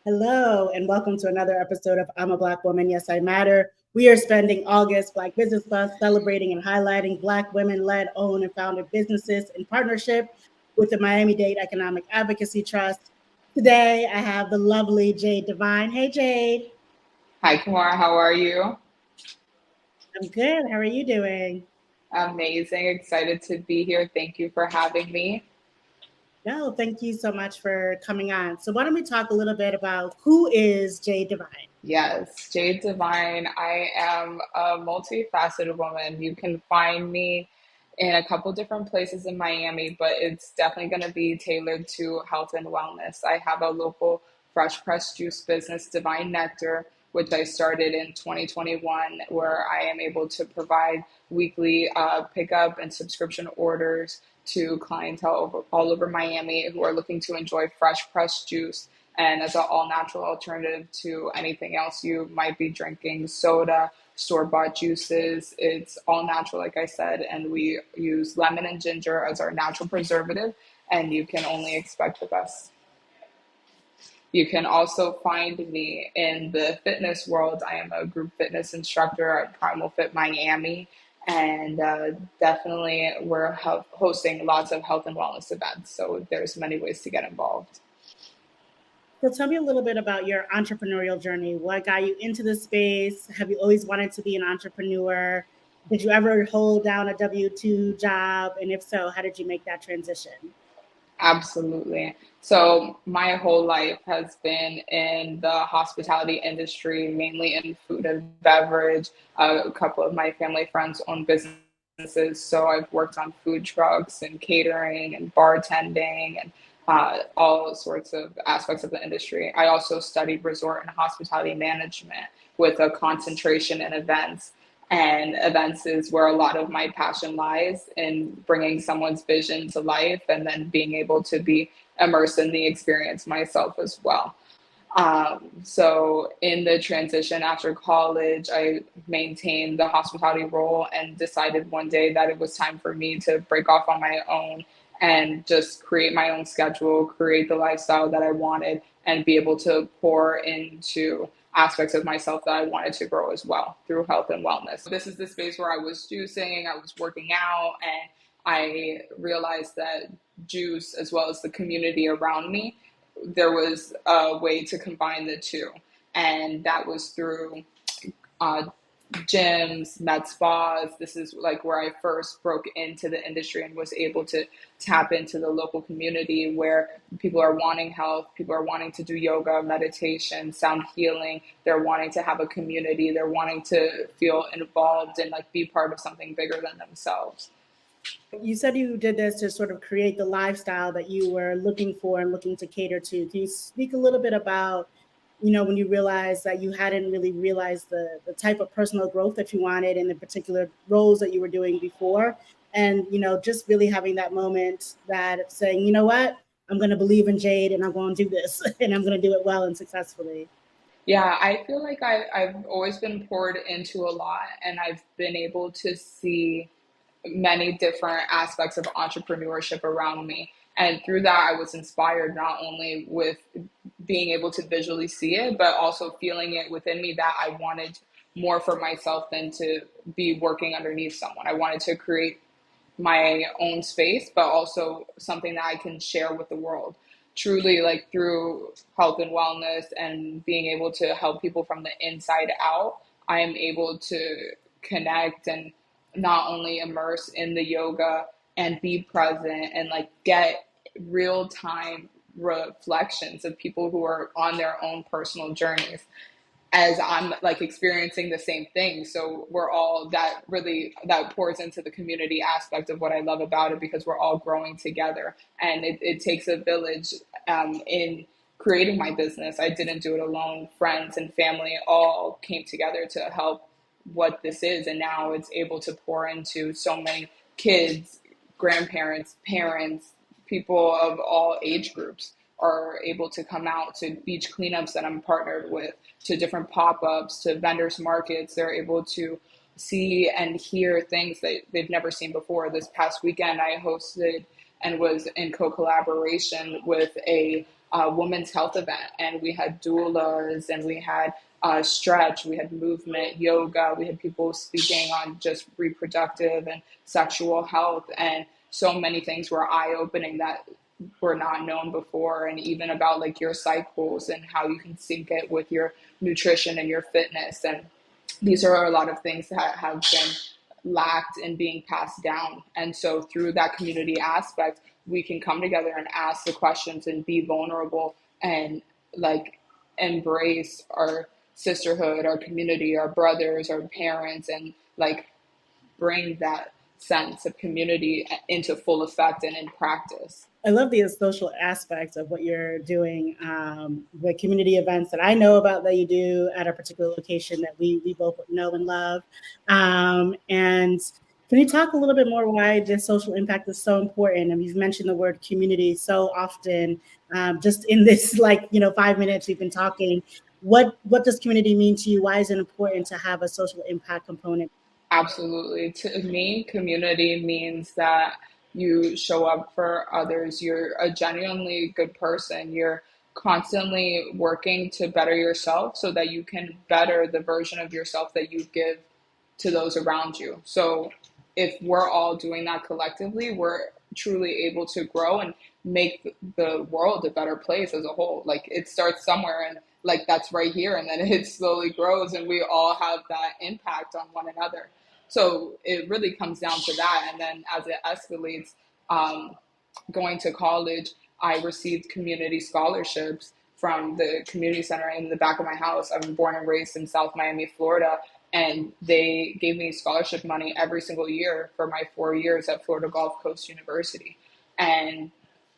Hello, and welcome to another episode of I'm a Black Woman, Yes, I Matter. We are spending August Black Business Month celebrating and highlighting Black women led, owned, and founded businesses in partnership with the Miami-Dade Economic Advocacy Trust. Today, I have the lovely Jade Devine. Hey, Jade. Hi, Kumar. How are you? I'm good. How are you doing? Amazing. Excited to be here. Thank you for having me. No, thank you so much for coming on. So, why don't we talk a little bit about who is Jade Devine? Yes, Jade Devine. I am a multifaceted woman. You can find me in a couple different places in Miami, but it's definitely going to be tailored to health and wellness. I have a local fresh pressed juice business, Devine Nectar, which I started in 2021, where I am able to provide weekly pickup and subscription orders to clientele all over Miami who are looking to enjoy fresh pressed juice and as an all natural alternative to anything else you might be drinking, soda, store bought juices. It's all natural, like I said, and we use lemon and ginger as our natural preservative, and you can only expect the best. You can also find me in the fitness world. I am a group fitness instructor at Primal Fit Miami, and definitely we're hosting lots of health and wellness events. So there's many ways to get involved. So tell me a little bit about your entrepreneurial journey. What got you into this space? Have you always wanted to be an entrepreneur? Did you ever hold down a W-2 job? And if so, how did you make that transition? Absolutely. So my whole life has been in the hospitality industry, mainly in food and beverage. A couple of my family friends own businesses, so I've worked on food trucks and catering and bartending and all sorts of aspects of the industry. I also studied resort and hospitality management with a concentration in events. And events is where a lot of my passion lies in bringing someone's vision to life and then being able to be immersed in the experience myself as well. So, in the transition after college, I maintained the hospitality role and decided one day that it was time for me to break off on my own and just create my own schedule, create the lifestyle that I wanted, and be able to pour into aspects of myself that I wanted to grow as well through health and wellness. This is the space where I was juicing, I was working out, and I realized that juice, as well as the community around me, there was a way to combine the two. And that was through uh, gyms, med spas. This is like where I first broke into the industry and was able to tap into the local community where people are wanting health, people are wanting to do yoga, meditation, sound healing. They're wanting to have a community. They're wanting to feel involved and like be part of something bigger than themselves. You said you did this to sort of create the lifestyle that you were looking for and looking to cater to. Can you speak a little bit about, when you realized that you hadn't really realized the type of personal growth that you wanted in the particular roles that you were doing before? And, just really having that moment that saying, you know what, I'm going to believe in Jade and I'm going to do this and I'm going to do it well and successfully. Yeah, I feel like I've always been poured into a lot and I've been able to see many different aspects of entrepreneurship around me. And through that, I was inspired not only with being able to visually see it, but also feeling it within me that I wanted more for myself than to be working underneath someone. I wanted to create my own space, but also something that I can share with the world. Truly, like through health and wellness and being able to help people from the inside out, I am able to connect and not only immerse in the yoga and be present and like get real time reflections of people who are on their own personal journeys as I'm like experiencing the same thing. So we're all that pours into the community aspect of what I love about it because we're all growing together. And it takes a village in creating my business. I didn't do it alone. Friends and family all came together to help what this is. And now it's able to pour into so many kids, grandparents, parents, people of all age groups are able to come out to beach cleanups that I'm partnered with, to different pop-ups, to vendors markets. They're able to see and hear things that they've never seen before. This past weekend, I hosted and was in co-collaboration with a women's health event. And we had doulas, and we had stretch, we had movement, yoga, we had people speaking on just reproductive and sexual health. And so many things were eye-opening that were not known before, and even about like your cycles and how you can sync it with your nutrition and your fitness. And these are a lot of things that have been lacked in being passed down. And so through that community aspect, we can come together and ask the questions and be vulnerable and like embrace our sisterhood, our community, our brothers, our parents, and like bring that sense of community into full effect and in practice. I love the social aspects of what you're doing, the community events that I know about that you do at a particular location that we both know and love. And can you talk a little bit more why this social impact is so important? And you've mentioned the word community so often, just in this 5 minutes we've been talking. What does community mean to you? Why is it important to have a social impact component? Absolutely. To me, community means that you show up for others. You're a genuinely good person. You're constantly working to better yourself so that you can better the version of yourself that you give to those around you. So if we're all doing that collectively, we're truly able to grow and make the world a better place as a whole. Like it starts somewhere, and like that's right here, and then it slowly grows, and we all have that impact on one another. So it really comes down to that. And then as it escalates, um, going to college, I received community scholarships from the community center in the back of my house. I'm born and raised in South Miami, Florida, and they gave me scholarship money every single year for my 4 years at Florida Gulf Coast University. And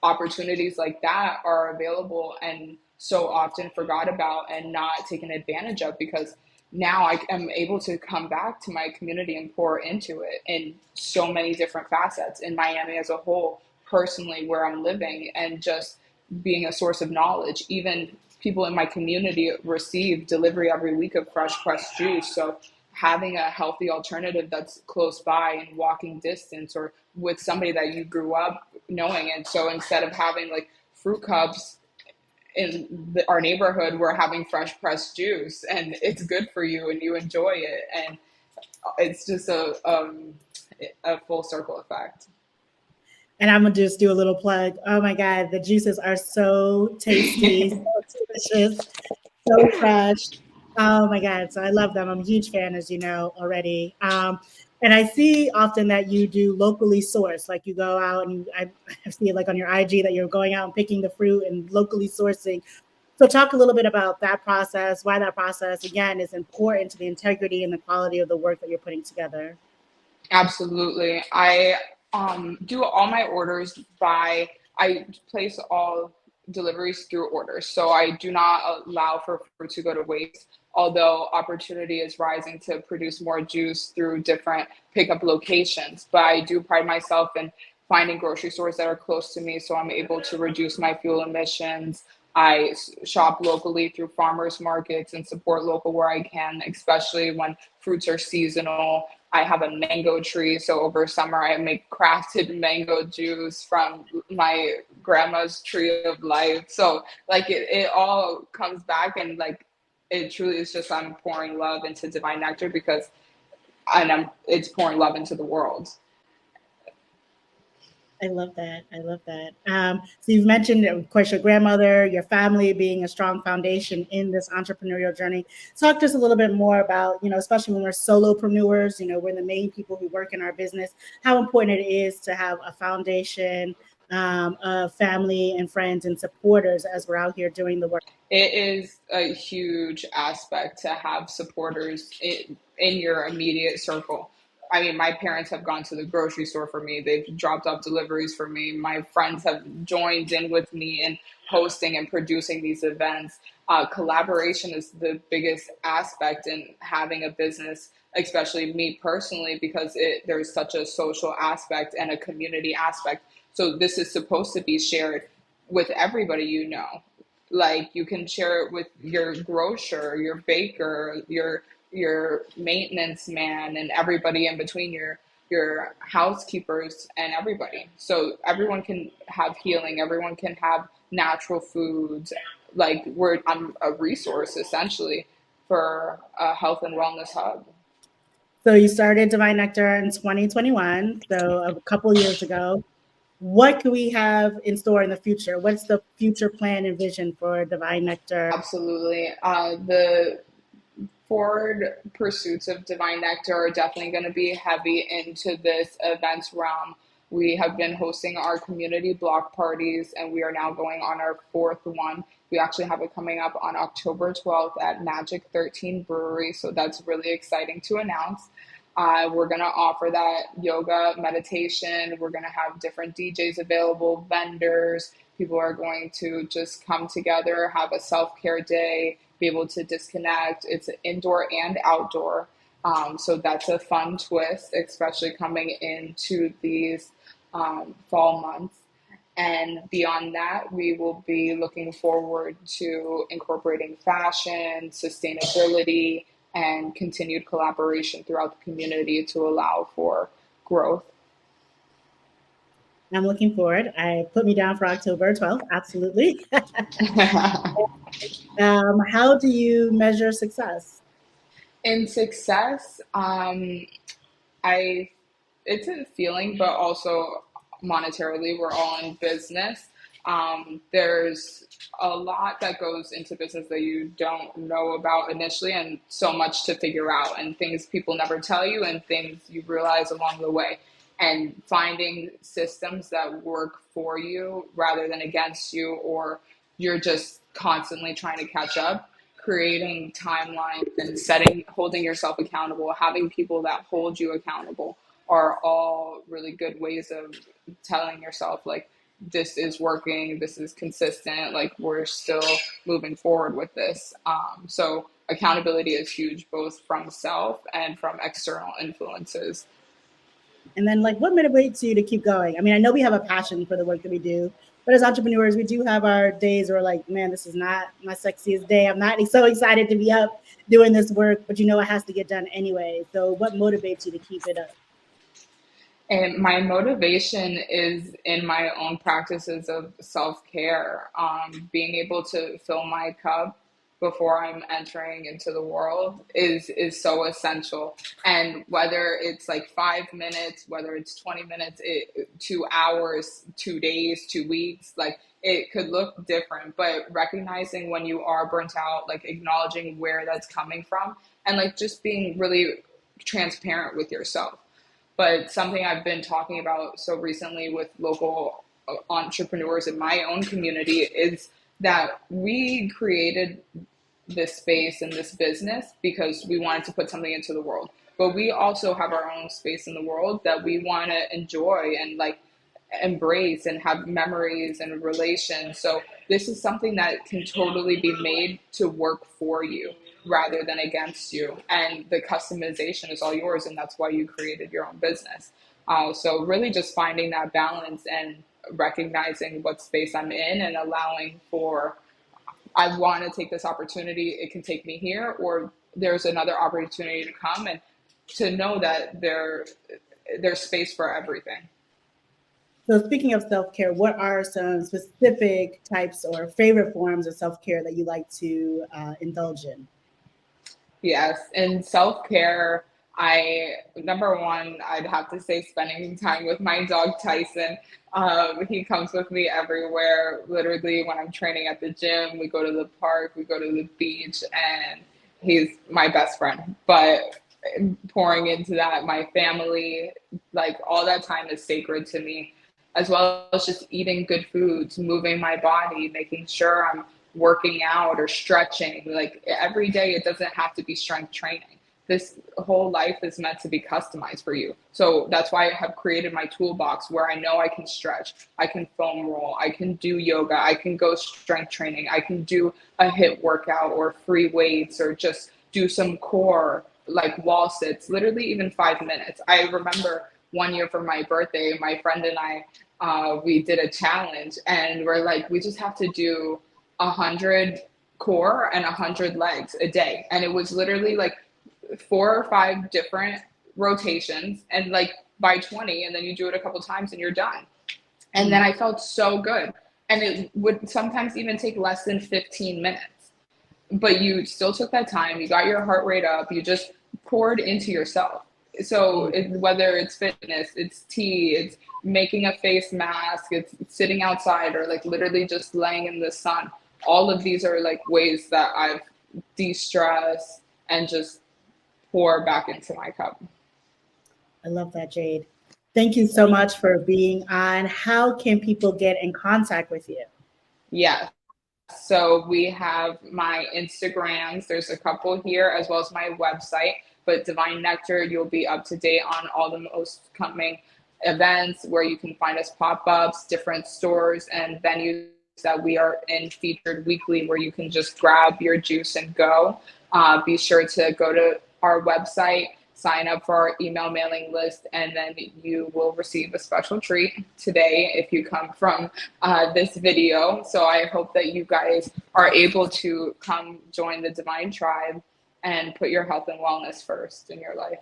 opportunities like that are available and so often forgot about and not taken advantage of, because now I am able to come back to my community and pour into it in so many different facets in Miami as a whole, personally, where I'm living, and just being a source of knowledge. Even people in my community receive delivery every week of fresh pressed juice. So having a healthy alternative that's close by in walking distance or with somebody that you grew up knowing. And so instead of having like fruit cups in our neighborhood, we're having fresh pressed juice, and it's good for you and you enjoy it. And it's just a full circle effect. And I'm gonna just do a little plug. Oh my God, the juices are so tasty, so delicious, so fresh. Oh my God, so I love them. I'm a huge fan, as you know already. And I see often that you do locally sourced, like you go out and I see it like on your IG that you're going out and picking the fruit and locally sourcing. So talk a little bit about that process, why that process again is important to the integrity and the quality of the work that you're putting together. Absolutely. I do all my orders by, I place all deliveries through orders. So I do not allow for fruit to go to waste, although opportunity is rising to produce more juice through different pickup locations. But I do pride myself in finding grocery stores that are close to me so I'm able to reduce my fuel emissions. Shop locally through farmers markets and support local where I can, especially when fruits are seasonal. I have a mango tree, so over summer I make crafted mango juice from my grandma's tree of life. So like it all comes back, and like it truly is just I'm pouring love into Divine Nectar because it's pouring love into the world. I love that. I love that. So you've mentioned, of course, your grandmother, your family being a strong foundation in this entrepreneurial journey. Talk to us a little bit more about, especially when we're solopreneurs, we're the main people who work in our business, how important it is to have a foundation of family and friends and supporters as we're out here doing the work. It is a huge aspect to have supporters in your immediate circle. I mean, my parents have gone to the grocery store for me. They've dropped off deliveries for me. My friends have joined in with me in hosting and producing these events. Collaboration is the biggest aspect in having a business, especially me personally, because there's such a social aspect and a community aspect. So this is supposed to be shared with everybody you know. Like you can share it with your grocer, your baker, your maintenance man, and everybody in between, your your housekeepers, and everybody. So everyone can have healing, everyone can have natural foods. Like I'm a resource essentially for a health and wellness hub. So you started Devine Nectar in 2021, so a couple years ago. What can we have in store in the future? What's the future plan and vision for Devine Nectar? Absolutely. The forward pursuits of Devine Nectar are definitely going to be heavy into this events realm. We have been hosting our community block parties, and we are now going on our fourth one. We actually have it coming up on October 12th at Magic 13 Brewery, so that's really exciting to announce. We're going to offer that yoga, meditation. We're going to have different DJs available, vendors. People are going to just come together, have a self care day, be able to disconnect. It's indoor and outdoor. So that's a fun twist, especially coming into these fall months. And beyond that, we will be looking forward to incorporating fashion, sustainability, and continued collaboration throughout the community to allow for growth. I'm looking forward. I put me down for October 12th. Absolutely. How do you measure success? In success, I it's a feeling, but also monetarily, we're all in business. There's a lot that goes into business that you don't know about initially, and so much to figure out, and things people never tell you, and things you realize along the way. And finding systems that work for you rather than against you, or you're just constantly trying to catch up, creating timelines and holding yourself accountable, having people that hold you accountable are all really good ways of telling yourself, like, this is working, this is consistent, like, we're still moving forward with this. So accountability is huge, both from self and from external influences. And then, like, what motivates you to keep going? I mean, I know we have a passion for the work that we do, but as entrepreneurs, we do have our days where, like, man, this is not my sexiest day. I'm not so excited to be up doing this work, but you know, it has to get done anyway. So, what motivates you to keep it up? And my motivation is in my own practices of self care, being able to fill my cup before I'm entering into the world is so essential. And whether it's like 5 minutes, whether it's 20 minutes, 2 hours, 2 days, 2 weeks, like it could look different. But recognizing when you are burnt out, like acknowledging where that's coming from, and like just being really transparent with yourself. But something I've been talking about so recently with local entrepreneurs in my own community is that we created this space and this business because we wanted to put something into the world. But we also have our own space in the world that we want to enjoy and like embrace and have memories and relations. So this is something that can totally be made to work for you rather than against you. And the customization is all yours, and that's why you created your own business. So really just finding that balance and recognizing what space I'm in and allowing for, I want to take this opportunity, it can take me here, or there's another opportunity to come, and to know that there's space for everything. So, speaking of self care, what are some specific types or favorite forms of self care that you like to indulge in? Yes, in self care, I number one, I'd have to say spending time with my dog Tyson. He comes with me everywhere. Literally, when I'm training at the gym, we go to the park, we go to the beach, and he's my best friend. But pouring into that, my family, like all that time is sacred to me, as well as just eating good foods, moving my body, making sure I'm working out or stretching. Like every day, it doesn't have to be strength training. This whole life is meant to be customized for you. So that's why I have created my toolbox where I know I can stretch, I can foam roll, I can do yoga, I can go strength training, I can do a HIIT workout or free weights or just do some core like wall sits, literally even 5 minutes. I remember one year for my birthday, my friend and I, we did a challenge and we're like, we just have to do 100 core and 100 legs a day. And it was literally like 4 or 5 different rotations. And like by 20, and then you do it a couple times and you're done. And then I felt so good. And it would sometimes even take less than 15 minutes. But you still took that time, you got your heart rate up, you just poured into yourself. So whether it's fitness, it's tea, it's making a face mask, it's sitting outside, or like literally just laying in the sun. All of these are like ways that I've de-stressed and just pour back into my cup. I love that, Jade. Thank you so much for being on. How can people get in contact with you? Yeah. So we have my Instagrams. There's a couple here, as well as my website. But Devine Nectar, you'll be up to date on all the most coming events where you can find us pop-ups, different stores and venues that we are in featured weekly, where you can just grab your juice and go. Be sure to go to our website, sign up for our email mailing list, and then you will receive a special treat today if you come from this video. So I hope that you guys are able to come join the Devine Tribe and put your health and wellness first in your life.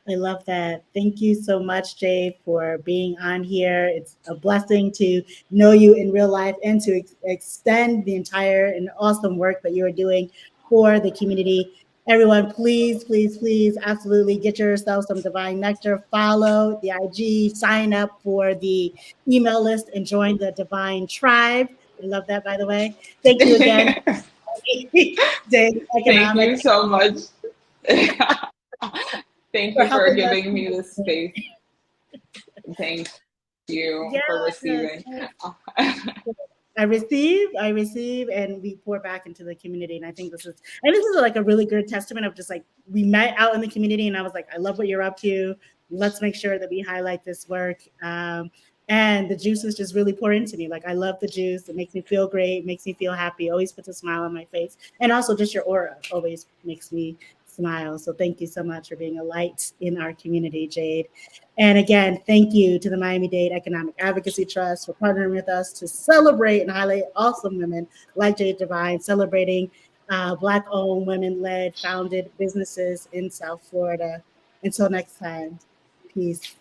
I love that. Thank you so much, Jade, for being on here. It's a blessing to know you in real life and to extend the entire and awesome work that you are doing for the community. Everyone, please, please, please, absolutely get yourself some Devine Nectar. Follow the IG, sign up for the email list, and join the Devine Tribe. I love that, by the way. Thank you again, Jade Thank Economic, you so much. Thank for you for helping us. giving me this space. Thank you Yes, for receiving. I receive, and we pour back into the community. And I think this is like a really good testament of just like, we met out in the community and I was like, I love what you're up to. Let's make sure that we highlight this work. And the juices just really pour into me. Like, I love the juice. It makes me feel great, makes me feel happy, always puts a smile on my face. And also just your aura always makes me smile. So thank you so much for being a light in our community, Jade. And again, thank you to the Miami-Dade Economic Advocacy Trust for partnering with us to celebrate and highlight awesome women like Jade Devine, celebrating Black-owned, women-led, founded businesses in South Florida. Until next time, peace.